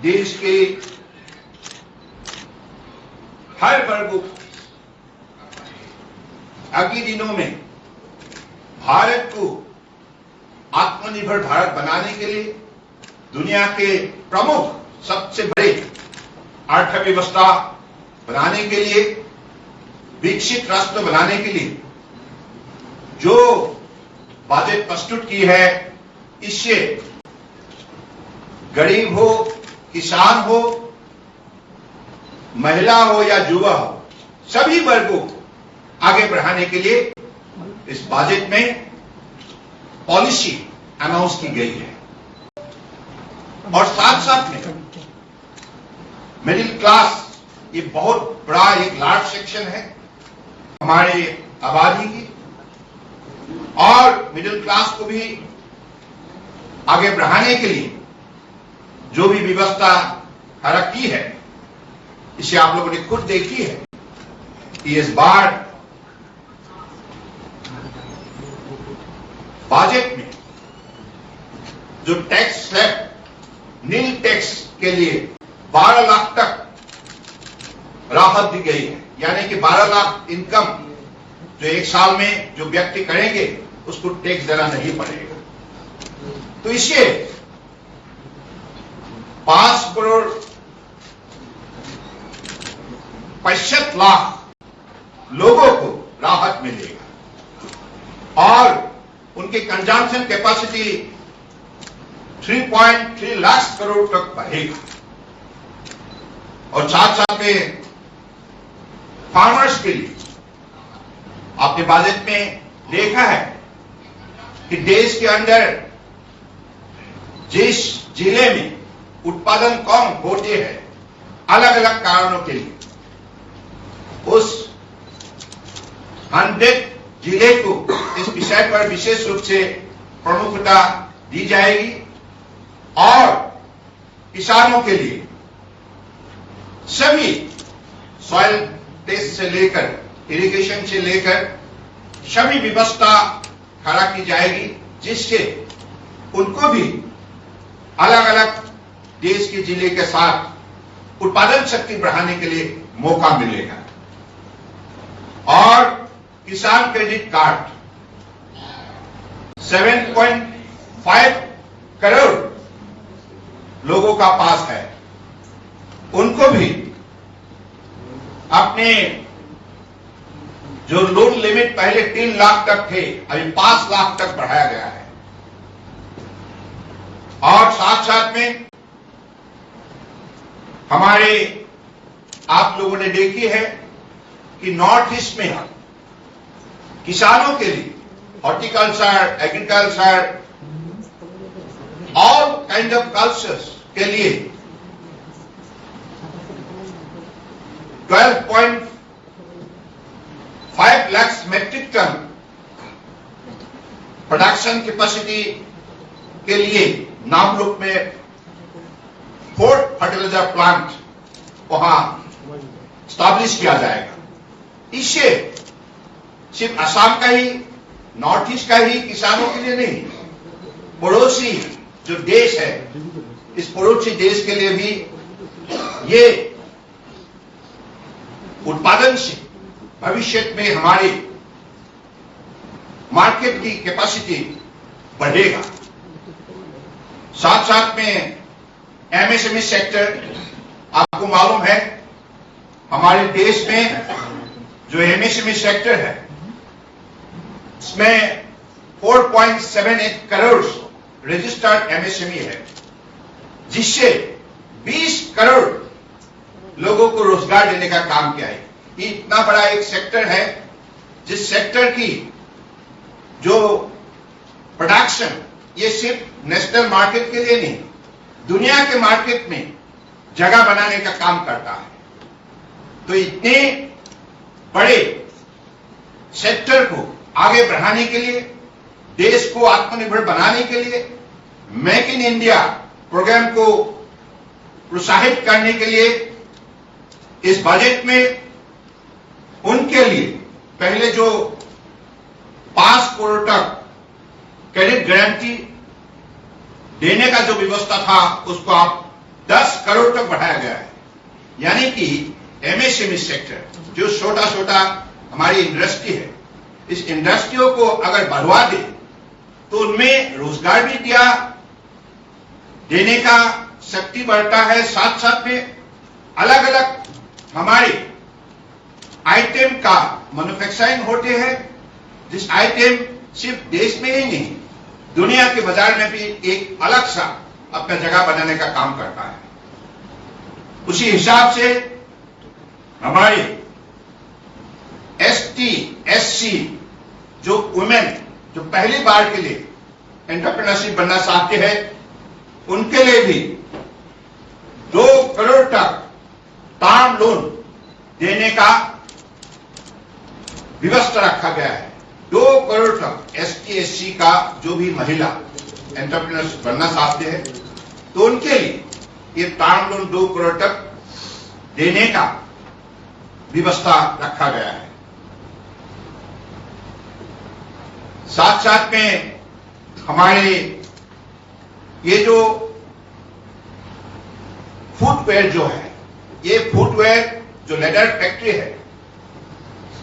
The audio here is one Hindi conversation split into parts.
देश के हर वर्ग को आगामी दिनों में भारत को आत्मनिर्भर भारत बनाने के लिए दुनिया के प्रमुख सबसे बड़े अर्थव्यवस्था बनाने के लिए, विकसित राष्ट्र बनाने के लिए जो बजट प्रस्तुत की है, इससे गरीब हो, किसान हो, महिला हो या युवा हो, सभी वर्गों को आगे बढ़ाने के लिए इस बजट में पॉलिसी अनाउंस की गई है। और साथ साथ में मिडिल क्लास, ये बहुत बड़ा एक लार्ज सेक्शन है हमारे आबादी की, और मिडिल क्लास को भी आगे बढ़ाने के लिए जो भी व्यवस्था खड़ा की है, इसे आप लोगों ने खुद देखी है कि इस बार बजट में जो टैक्स स्लैब, नील टैक्स के लिए 12 लाख तक राहत दी गई है। यानी कि 12 लाख इनकम जो एक साल में जो व्यक्ति करेंगे उसको टैक्स देना नहीं पड़ेगा। तो इससे 5 करोड़ 65 लाख लोगों को राहत मिलेगा और उनकी कंजम्पशन कैपेसिटी 3.3 लाख करोड़ तक बढ़ेगा। और साथ साथ में फार्मर्स के लिए आपने बजट में देखा है कि देश के अंदर जिस जिले में उत्पादन कम होते हैं अलग अलग कारणों के लिए, उस 100 जिले को इस विषय पर विशेष रूप से प्रमुखता दी जाएगी और किसानों के लिए सभी सॉइल टेस्ट से लेकर इरिगेशन से लेकर सभी व्यवस्था खड़ा की जाएगी, जिससे उनको भी अलग अलग देश के जिले के साथ उत्पादन शक्ति बढ़ाने के लिए मौका मिलेगा। और किसान क्रेडिट कार्ड 7.5 करोड़ लोगों का पास है, उनको भी अपने जो लोन लिमिट पहले 3 लाख तक थे, अभी 5 लाख तक बढ़ाया गया है। और साथ साथ में हमारे आप लोगों ने देखी है कि नॉर्थ ईस्ट में किसानों के लिए horticulture, agriculture, all kind of cultures के लिए 12.5 lakh metric ton production capacity के लिए नामरूप में 4th फर्टिलाइजर प्लांट वहां स्टैब्लिश किया जाएगा। इससे सिर्फ असम का ही, नॉर्थ ईस्ट का ही किसानों के लिए नहीं, पड़ोसी जो देश है, इस पड़ोसी देश के लिए भी ये उत्पादन से भविष्य में हमारी मार्केट की कैपेसिटी बढ़ेगा। साथ साथ में एमएसएमई सेक्टर, आपको मालूम है हमारे देश में जो एमएसएमई सेक्टर है इसमें 4.78 करोड़ रजिस्टर्ड एमएसएमई है, जिससे 20 करोड़ लोगों को रोजगार देने का काम किया है। ये इतना बड़ा एक सेक्टर है जिस सेक्टर की जो प्रोडक्शन ये सिर्फ नेशनल मार्केट के लिए नहीं, दुनिया के मार्केट में जगह बनाने का काम करता है। तो इतने बड़े सेक्टर को आगे बढ़ाने के लिए, देश को आत्मनिर्भर बनाने के लिए, मेक इन इंडिया प्रोग्राम को प्रोत्साहित करने के लिए इस बजट में उनके लिए पहले जो 5 करोड़ तक क्रेडिट गारंटी देने का जो व्यवस्था था उसको आप 10 करोड़ तक बढ़ाया गया है। यानी कि एमएसएमई सेक्टर जो छोटा छोटा हमारी इंडस्ट्री है, इस इंडस्ट्रियों को अगर बढ़वा दे तो उनमें रोजगार भी दिया देने का शक्ति बढ़ता है। साथ साथ में अलग अलग हमारे आइटम का मैन्युफैक्चरिंग होते हैं, जिस आइटम सिर्फ देश में ही नहीं दुनिया के बाजार में भी एक अलग सा अपना जगह बनाने का काम करता है। उसी हिसाब से हमारे एसटी एससी जो वुमेन जो पहली बार के लिए एंटरप्रेन्योरशिप बनना चाहते हैं उनके लिए भी 2 करोड़ तक टर्म लोन देने का व्यवस्था रखा गया है। 2 करोड़ तक एसटी एससी का जो भी महिला एंटरप्रेन्योर बनना चाहते हैं तो उनके लिए ये टर्म लोन 2 करोड़ तक देने का व्यवस्था रखा गया है। साथ साथ में हमारे ये जो फुटवेयर जो है, ये फुटवेयर जो लेदर फैक्ट्री है,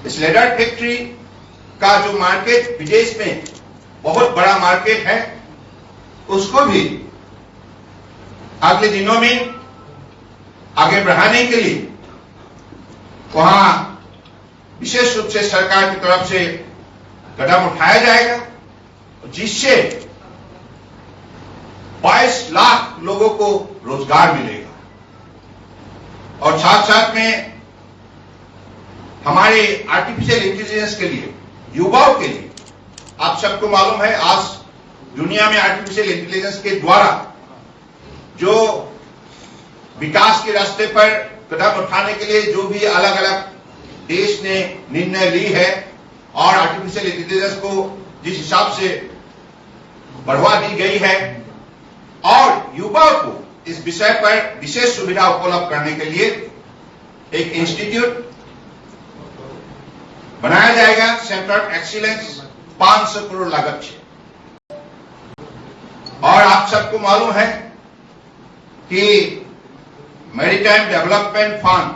इस लेदर फैक्ट्री का जो मार्केट विदेश में बहुत बड़ा मार्केट है, उसको भी अगले दिनों में आगे बढ़ाने के लिए वहां विशेष रूप से सरकार की तरफ से कदम उठाया जाएगा, जिससे 22 लाख लोगों को रोजगार मिलेगा। और साथ साथ में हमारे आर्टिफिशियल इंटेलिजेंस के लिए, युवाओं के लिए, आप सबको मालूम है आज दुनिया में आर्टिफिशियल इंटेलिजेंस के द्वारा जो विकास के रास्ते पर कदम उठाने के लिए जो भी अलग अलग देश ने निर्णय ली है और आर्टिफिशियल इंटेलिजेंस को जिस हिसाब से बढ़वा दी गई है और युवाओं को इस विषय पर विशेष सुविधा उपलब्ध करने के लिए एक इंस्टीट्यूट बनाया जाएगा, सेंटर ऑफ एक्सीलेंस, 500 करोड़ लागत से। और आप सबको मालूम है कि मैरीटाइम डेवलपमेंट फंड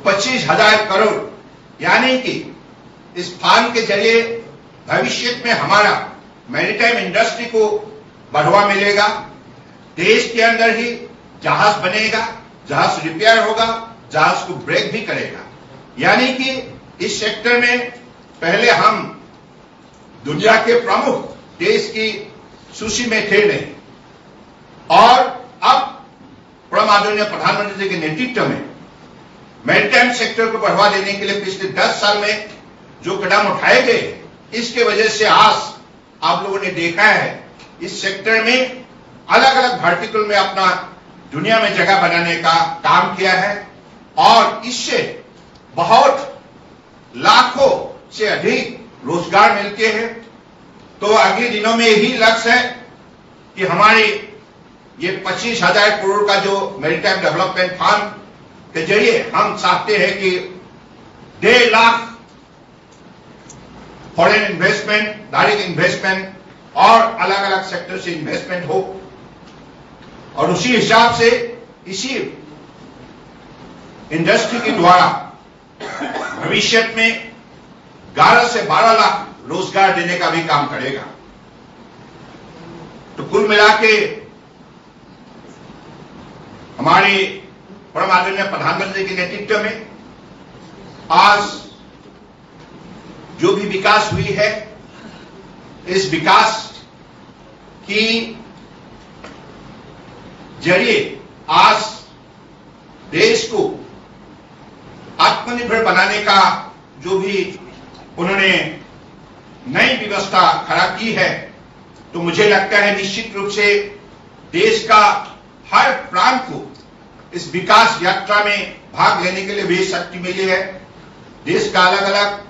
25,000 करोड़, यानी कि इस फंड के जरिए भविष्य में हमारा मैरीटाइम इंडस्ट्री को बढ़ावा मिलेगा। देश के अंदर ही जहाज बनेगा, जहाज रिपेयर होगा, जहाज को ब्रेक भी करेगा। यानी कि इस सेक्टर में पहले हम दुनिया के प्रमुख देश की सूची में थे नहीं, और अब परम आदरणीय प्रधानमंत्री जी के नेतृत्व में मैरीटाइम सेक्टर को बढ़ावा देने के लिए पिछले 10 साल में जो कदम उठाए गए, इसके वजह से आज आप लोगों ने देखा है इस सेक्टर में अलग अलग वर्टिकल में अपना दुनिया में जगह बनाने का काम किया है और इससे बहुत लाखों से अधिक रोजगार मिलते हैं। तो अगले दिनों में यही लक्ष्य है कि हमारे ये 25,000 करोड़ का जो मैरीटाइम डेवलपमेंट फंड के जरिए हम चाहते हैं कि 1.5 lakh foreign investment, direct investment और अलग अलग सेक्टर से इन्वेस्टमेंट हो, और उसी हिसाब से इसी इंडस्ट्री के द्वारा भविष्य में 11 से 12 लाख रोजगार देने का भी काम करेगा। तो कुल मिला के हमारे परम आदरणीय प्रधानमंत्री के नेतृत्व में आज जो भी विकास हुई है, इस विकास की जरिए आज देश को आत्मनिर्भर बनाने का जो भी उन्होंने नई व्यवस्था खड़ा की है, तो मुझे लगता है निश्चित रूप से देश का हर प्रांत को इस विकास यात्रा में भाग लेने के लिए भी शक्ति मिली है। देश का अलग अलग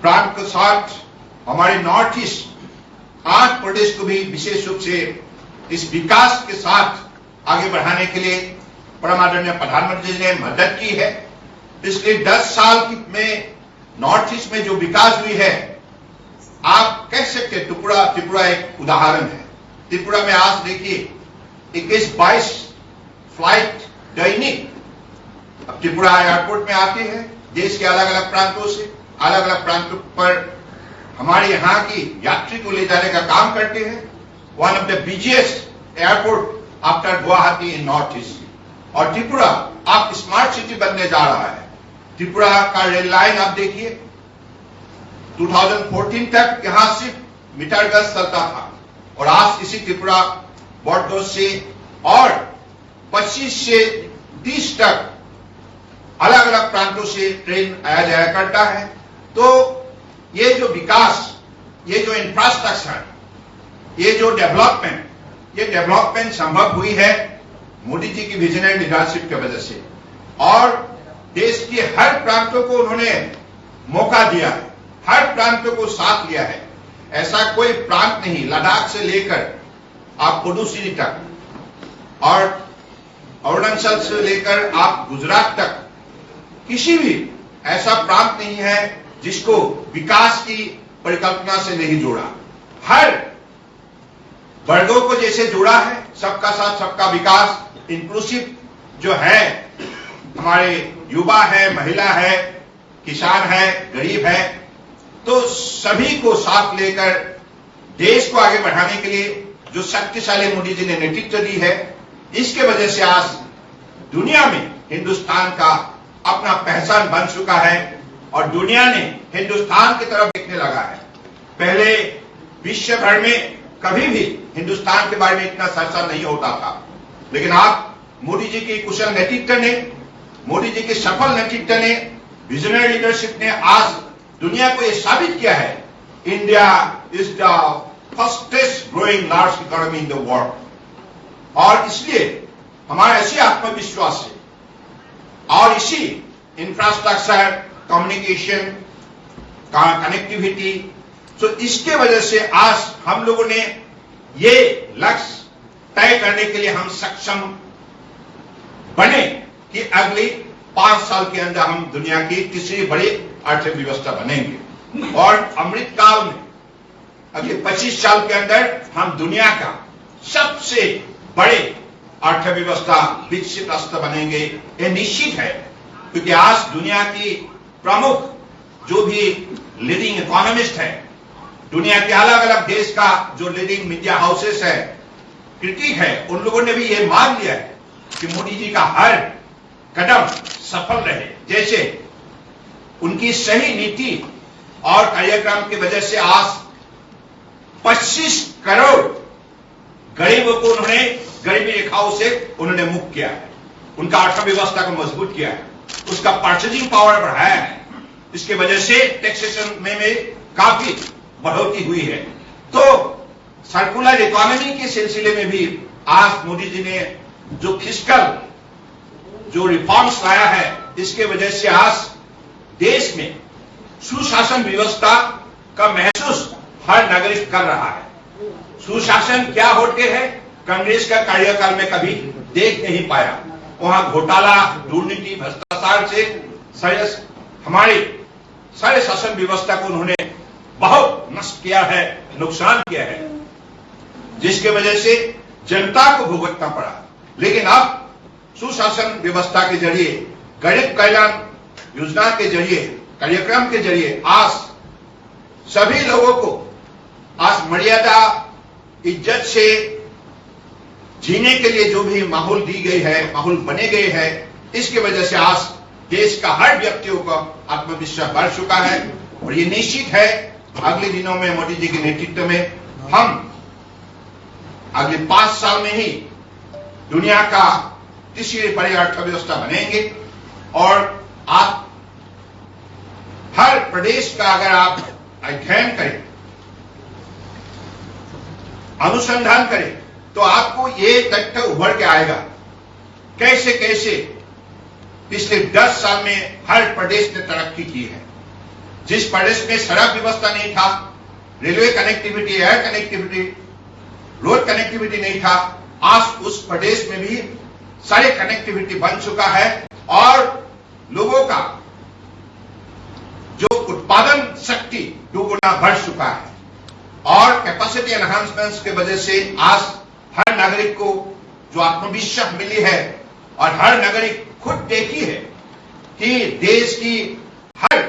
प्रांत के साथ हमारे नॉर्थ ईस्ट 8 प्रदेश को भी विशेष रूप से इस विकास के साथ आगे बढ़ाने के लिए परम आदरणीय प्रधानमंत्री ने मदद की है। पिछले 10 साल में नॉर्थ ईस्ट में जो विकास हुई है आप कह सकते हैं त्रिपुरा एक उदाहरण है। त्रिपुरा में आज देखिए 21-22 फ्लाइट दैनिक अब त्रिपुरा एयरपोर्ट में आती है। देश के अलग अलग प्रांतों से अलग अलग प्रांतों पर हमारे यहाँ की यात्री को ले जाने का काम करते हैं। One of the busiest airport after Guwahati in north east. और त्रिपुरा अब स्मार्ट सिटी बनने जा रहा है। त्रिपुरा का रेल लाइन आप देखिए 2014 तक यहां सिर्फ मीटर गज चलता था और आज इसी त्रिपुरा बॉर्डर से और 25 से 30 तक अलग अलग प्रांतों से ट्रेन आया जाया करता है। तो ये जो विकास, ये जो इंफ्रास्ट्रक्चर, ये जो डेवलपमेंट संभव हुई है मोदी जी की विजनरी लीडरशिप की वजह से। और देश के हर प्रांतों को उन्होंने मौका दिया है, हर प्रांतों को साथ लिया है। ऐसा कोई प्रांत नहीं, लद्दाख से लेकर आप पुडुचेरी तक और अरुणाचल से लेकर आप गुजरात तक, किसी भी ऐसा प्रांत नहीं है जिसको विकास की परिकल्पना से नहीं जोड़ा। हर वर्गों को जैसे जोड़ा है, सबका साथ सबका विकास, इंक्लूसिव जो है, हमारे युवा है, महिला है, किसान है, गरीब है, तो सभी को साथ लेकर देश को आगे बढ़ाने के लिए जो शक्तिशाली मोदी जी ने नेतृत्व दी है, इसके वजह से आज दुनिया में हिंदुस्तान का अपना पहचान बन चुका है और दुनिया ने हिंदुस्तान की तरफ देखने लगा है। पहले विश्व भर में कभी भी हिंदुस्तान के बारे में इतना चर्चा नहीं होता था, लेकिन आप मोदी जी की कुशल नेतृत्व ने, मोदी जी के सफल नेतृत्व ने, विजनरी लीडरशिप ने आज दुनिया को यह साबित किया है, India is the fastest growing large economy in the world. और इसलिए हमारा ऐसी आत्मविश्वास है और इसी इंफ्रास्ट्रक्चर, कम्युनिकेशन, कनेक्टिविटी, तो इसके वजह से आज हम लोगों ने ये लक्ष्य तय करने के लिए हम सक्षम बने कि अगले 5 साल के अंदर हम दुनिया की तीसरी बड़ी अर्थव्यवस्था बनेंगे और अमृत काल में अगले 25 साल के अंदर हम दुनिया का सबसे बड़े अर्थव्यवस्था विकसित राष्ट्र बनेंगे। ये निश्चित है, क्योंकि आज दुनिया की प्रमुख जो भी लीडिंग इकोनॉमिस्ट है, दुनिया के अलग अलग देश का जो लीडिंग मीडिया हाउसेस है, क्रिटिक है, उन लोगों ने भी ये मान लिया है कि मोदी जी का हर कदम सफल रहे। जैसे उनकी सही नीति और कार्यक्रम की वजह से आज 25 करोड़ गरीबों को उन्होंने गरीबी रेखाओं से उन्होंने मुक्त किया है, उनका अर्थव्यवस्था को मजबूत किया है, उसका परचेजिंग पावर बढ़ाया है। इसके वजह से टैक्सेशन में काफी बढ़ोतरी हुई है। तो सर्कुलर इकोनॉमी के सिलसिले में भी आज मोदी जी ने जो फिस्कल जो रिफॉर्म्स लाया है, इसके वजह से आज देश में सुशासन व्यवस्था का महसूस हर नागरिक कर रहा है। सुशासन क्या होते हैं, कांग्रेस का कार्यकाल में कभी देख नहीं पाया। वहां घोटाला, दुर्नीति, भ्रष्टाचार से हमारी सारे शासन व्यवस्था को उन्होंने बहुत नष्ट किया है, नुकसान किया है, जिसके वजह से जनता को भुगतना पड़ा। लेकिन अब सुशासन व्यवस्था के जरिए, गरीब कल्याण योजना के जरिए, कार्यक्रम के जरिए आज सभी लोगों को आज मर्यादा, इज्जत से जीने के लिए जो भी माहौल दी गई है, माहौल बने गए हैं, इसकी वजह से आज देश का हर व्यक्तियों का आत्मविश्वास बढ़ चुका है। और ये निश्चित है अगले दिनों में मोदी जी के नेतृत्व में हम अगले 5 साल में ही दुनिया का तीसरी बड़ी अर्थव्यवस्था बनेंगे। और आप हर प्रदेश का अगर आप अध्ययन करें, अनुसंधान करें, तो आपको ये तथ्य उभर के आएगा कैसे कैसे पिछले 10 साल में हर प्रदेश ने तरक्की की है। जिस प्रदेश में सड़क व्यवस्था नहीं था, railway connectivity, air connectivity, road connectivity नहीं था, आज उस प्रदेश में भी सारे कनेक्टिविटी बन चुका है और लोगों का जो उत्पादन शक्ति 2 गुना बढ़ चुका है। और कैपेसिटी एनहांसमेंट्स के वजह से आज हर नागरिक को जो आत्मविश्वास मिली है और हर नागरिक खुद देखी है कि देश की हर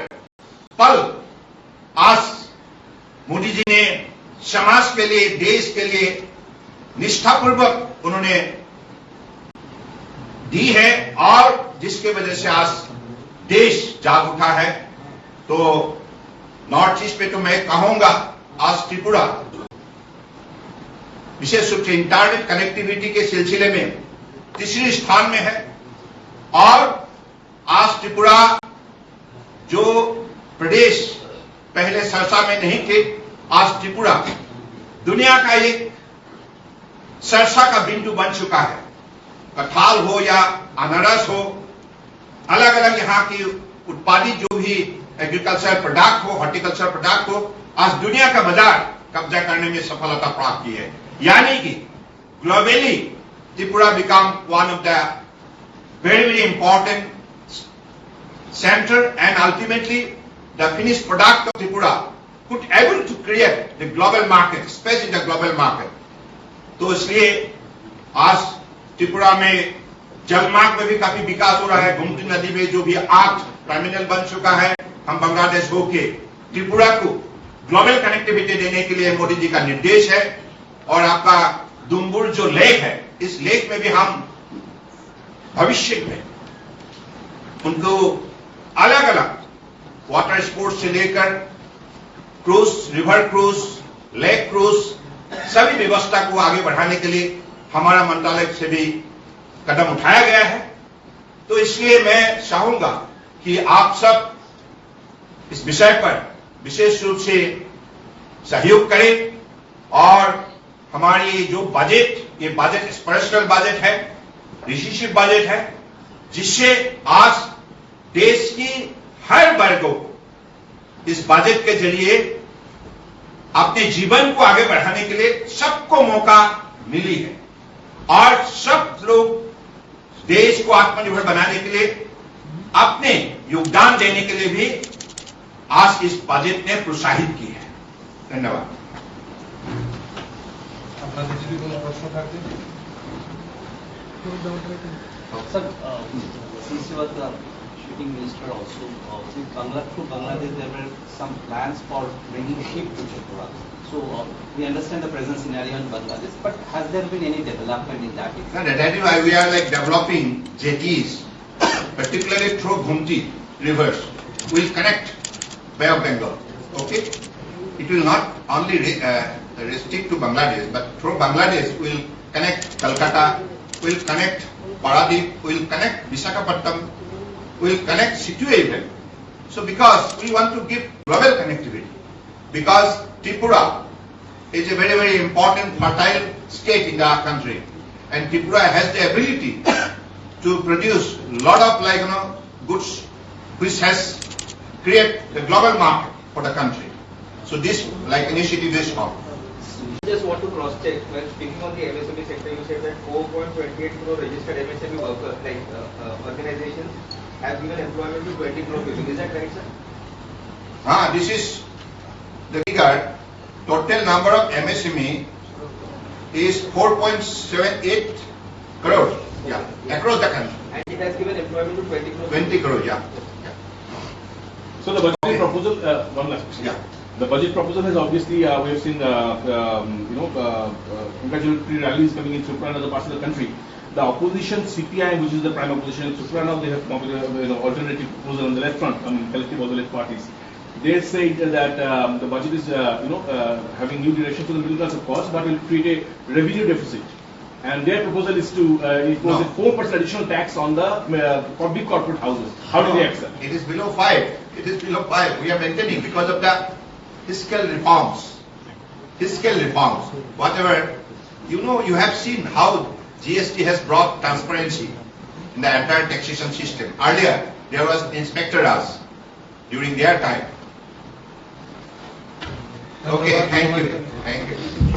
पल आज मोदी जी ने समाज के लिए, देश के लिए निष्ठापूर्वक उन्होंने दी है और जिसके वजह से आज देश जाग उठा है। तो नॉर्थ ईस्ट पे तो मैं कहूंगा आज त्रिपुरा विशेष रूप से इंटरनेट कनेक्टिविटी के सिलसिले में तीसरे स्थान में है और आज त्रिपुरा जो प्रदेश पहले सरसा में नहीं थे, आज त्रिपुरा दुनिया का एक सरसा का बिंदु बन चुका है। कटहल हो या अनारस हो, अलग अलग यहाँ की उत्पादित जो भी एग्रीकल्चर प्रोडक्ट हो, हॉर्टिकल्चर प्रोडक्ट हो, आज दुनिया का बाजार कब्जा करने में सफलता प्राप्त की है। यानी कि globally Tripura become one of the very important center and ultimately the finished product of Tripura could able to create the global market, space in the global market. तो इसलिए आज त्रिपुरा में जलमार्ग में भी काफी विकास हो रहा है। गोमती नदी में जो भी 8 टर्मिनल बन चुका है, हम बांग्लादेश होके त्रिपुरा को ग्लोबल कनेक्टिविटी देने के लिए मोदी जी का निर्देश है। और आपका दुम्बुर जो लेक है, इस लेक में भी हम भविष्य में उनको अलग अलग वाटर स्पोर्ट्स से लेकर cruise, river cruise, lake cruise, सभी व्यवस्था को आगे बढ़ाने के लिए हमारा मंत्रालय से भी कदम उठाया गया है। तो इसलिए मैं चाहूंगा कि आप सब इस विषय पर विशेष रूप से सहयोग करें और हमारी जो बजट, ये बजट स्पेशल बजट है, डिसिसिव बजट है, जिससे आज देश की हर वर्गों को इस बजट के जरिए अपने जीवन को आगे बढ़ाने के लिए सबको मौका मिली है और सब लोग देश को आत्मनिर्भर बनाने के लिए अपने योगदान देने के लिए भी आज इस बजट ने प्रोत्साहित की है। धन्यवाद। Shipping minister also through Bangladesh there were some plans for bringing ship to Tripura. So we understand the present scenario in Bangladesh, but has there been any development in that area? No, that is why we are like developing jetties, particularly through Gumti rivers. Will connect Bay of Bengal. Okay, it will not only restrict to Bangladesh, but through Bangladesh will connect Calcutta, will connect Paradip, will connect Visakhapatnam, will connect Situate. So because we want to give global connectivity, because Tripura is a very, very important fertile state in our country, and Tripura has the ability to produce a lot of goods which has create the global market for the country. So this initiative is strong. Just want to cross check. When speaking on the MSME sector, you said that 4.28 crore registered MSME workers, organizations, have given employment to 20 crore people. Is that right, sir? This is the figure. Total number of MSME is 4.78 crores. Yeah, across the country. And it has given employment to 20 crore. 20 crores. Yeah. So the budget proposal. One last question. Yeah. The budget proposal has obviously, we have seen, congratulatory rallies coming in Tripura and other parts of the country. The opposition, CPI, which is the prime opposition in Tripura, now they have come up with an alternative proposal on the left front, collective of the left parties. They say that the budget is, having new direction for the middle class, of course, but will create a revenue deficit. And their proposal is to impose a 4% additional tax on the big corporate houses. How do they accept? It is below 5. It is below 5. We are maintaining because of the fiscal reforms. Fiscal reforms. Whatever, you have seen how GST has brought transparency in the entire taxation system. Earlier, there was Inspector Raj during their time. Okay, thank you. Thank you.